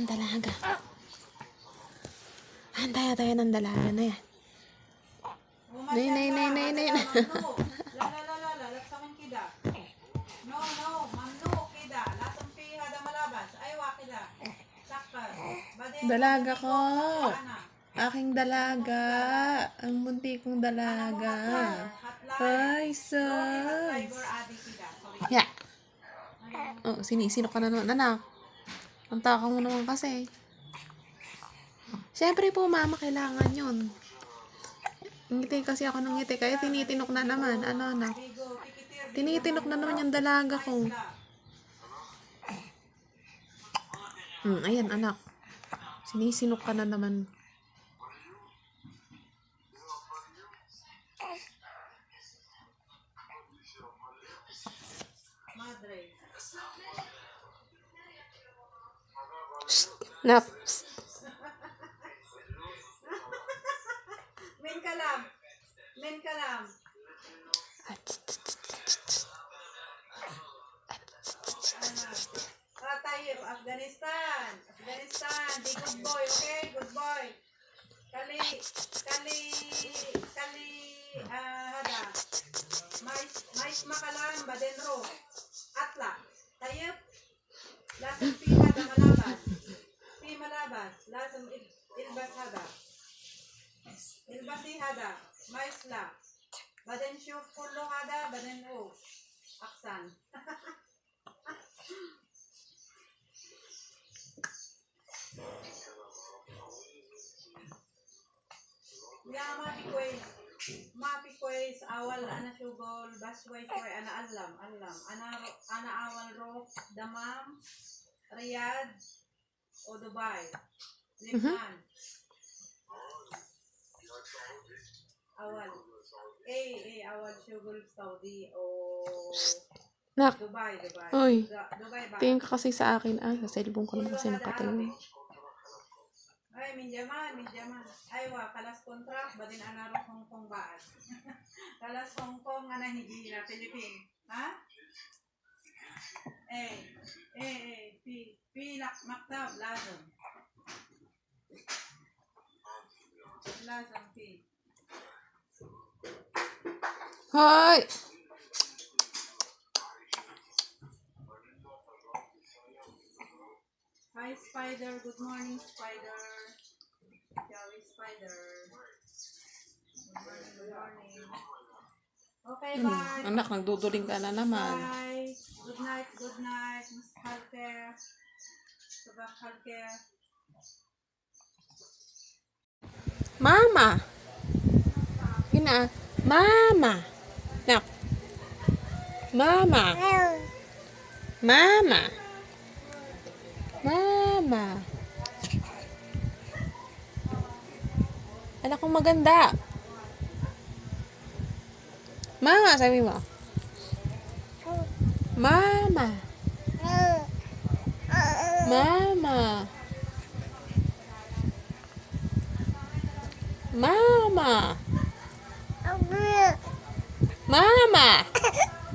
ng dalaga. Hantaya tayo ng dalaga na yan. Nay. Dalaga ko. Aking dalaga. Ang bunti kong dalaga. Ay, sus. Ya. Oh, sinisino ka na naman, anak. Ang taka mo naman kasi. Siyempre po, mama, kailangan yun. Ngiti kasi ako ng ngiti. Kaya tinitinok na naman. Ano, anak? Tinitinok na naman yung dalaga ko. Ayan, anak. Sinisinok ka na naman. Nap. Men kalam. Tayo, Afghanistan. Be good boy, okay? Good boy. Kali, hada. Mais makalam, badenro. Atla. Tayo, lasang pi hada malabas. Pi malabas. Lasang ilbas hada. Ilbasi hada. Mais la. Baden syuf kullo hada, baden o. Aksan. Ya mapi kwes awal ana syugol basway koy ana alam ana awal ro damam Riyadh o Dubai Lebanon awal awal syugol Saudi o Nak. Dubai Oy. Dubai ba Tingin ka kasi sa akin. Ay, sa cellphone ko naman kasi nakatingin. ay minjaman aywa kalas kontrak badin ana ro Hong Kong baad kalas Hong Kong ana hindi na Philippines ha pi maktab lazim pi Hoy! Hi Spider, good morning Spider. Shall Spider. Good morning. Okay, bye. Anak, nagduduling ka na naman. Bye. Good night. Mas halke. Sabah halke. Mama! Mama! Nak. Mama! Anak kong maganda. Mama, sabi mo. Mama.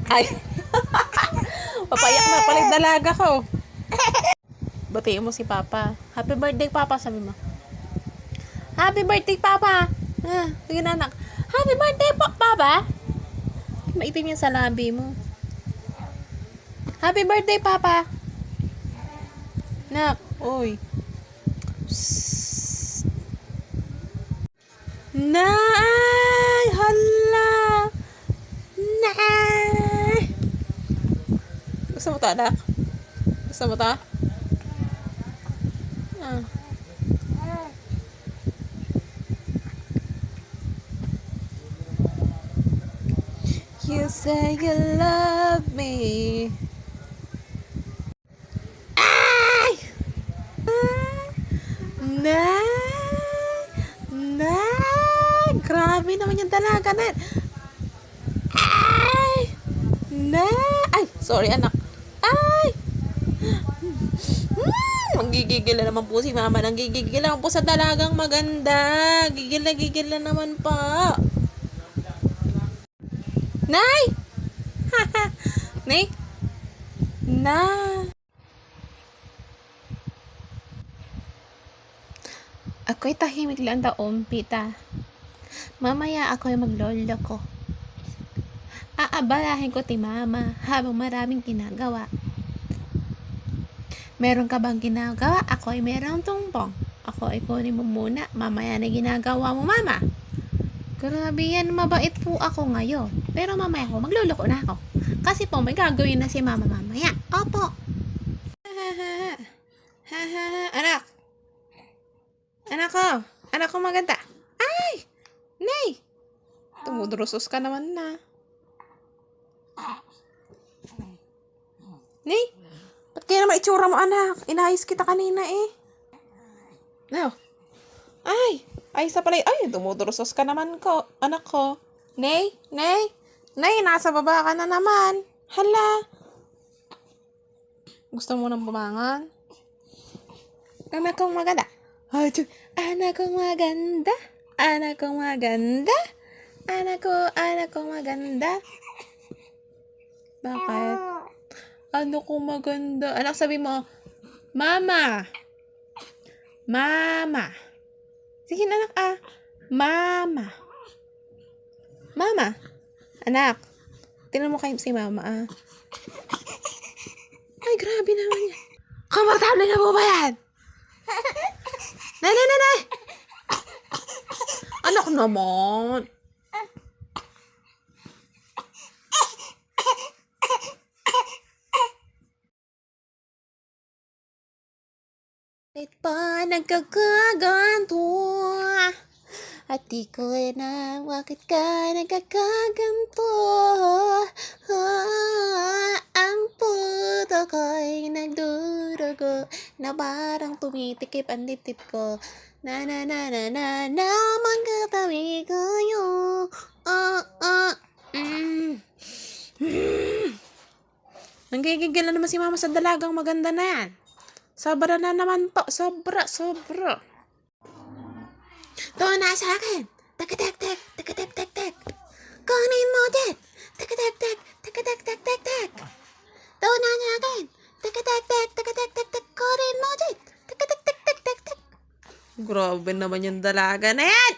Ay. Papayak na pala yung dalaga ko. Batiin mo si Papa. Happy birthday, Papa, sabi mo. Happy birthday, Papa. Sige na, anak. Happy birthday, Papa. Maitim yung sa labi mo. Happy birthday, Papa. Nak, oy. Nay, hala. Nay. Gusto mo ta, anak? Gusto mo ta? You say you love me. Ay! Nay! Grabe naman yung dalaga na. Ay! Ay! Sorry, anak. Ay! Manggigigil na naman po si mama. Nanggigigil naman po sa dalagang maganda. Gigil na naman pa. Nay! Nay? Ako'y tahimik lang daw, Pita. Mamaya ako'y maglolo ko. Aabalahin ko ti mama habang maraming ginagawa. Meron ka bang ginagawa? Ako ay meron tumpong. Ako ay kunin mo muna. Mamaya na ginagawa mo, mama. Grabe yan, mabait po ako ngayon. Pero mamaya ko, magluloko na ako. Kasi po, may gagawin na si mama mamaya. Opo. Anak. Anak ko. Anak ko maganda. Ay! Nay! Tumudrosos ka naman na. Nay! Ba't kaya naman itsura mo, anak? Inayos kita kanina eh. No. Ay! Ay, sa pala. Ay, dumudrosos ka naman ko. Anak ko. Nay! Nay! Nay, nasa baba ka na naman. Hala. Gusto mo nang bumangon? Anak kong maganda. Anak kong maganda. Anak kong maganda. Anak kong maganda. Bakit? Ano kong maganda? Anak, sabi mo, Mama. Mama. Sige anak, Mama. Mama. Anak. Tingnan mo kayo si Mama, Ay, grabe naman yan. Komportable na po ba yan? Nay! Anak naman. Bakit pa nagkakaganto? At di ko na bakit ka nagkakaganto? Ang puto ko'y nagdurugo na parang tumitikip ang dibdib ko. Na magkatabi kayo. Nanggigigil na naman si mama sa dalagang maganda na yan. Sobra na naman po. Sobra. Ito na sa akin. Tek. Kunin mo din. Tek. Ito na sa akin. Tek. Kunin mo din. Tek. Grabe naman yung dalaga na yan.